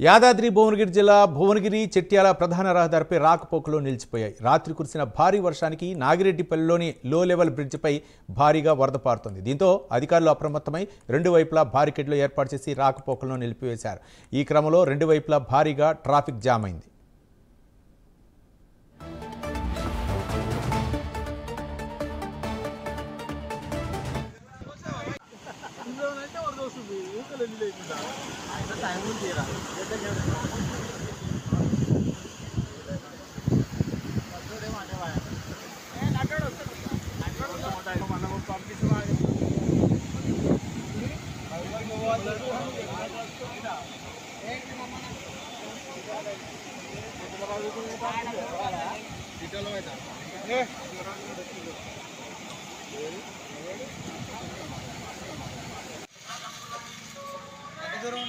యాదాద్రి భువనగిరి జిల్లా భువనగిరి చెట్యాల ప్రధాన రహదారిపై రాకపోకలు నిలిచిపోయాయి. రాత్రి కురిసిన భారీ వర్షానికి నాగిరెడ్డిపల్లిలోని లో లెవెల్ బ్రిడ్జిపై భారీగా వరద పారుతోంది. దీంతో అధికారులు అప్రమత్తమై రెండు వైపులా బారికేడ్లు ఏర్పాటు చేసి రాకపోకలను నిలిపివేశారు. ఈ క్రమంలో రెండు వైపులా భారీగా ట్రాఫిక్ జామ్ అయింది. దూరం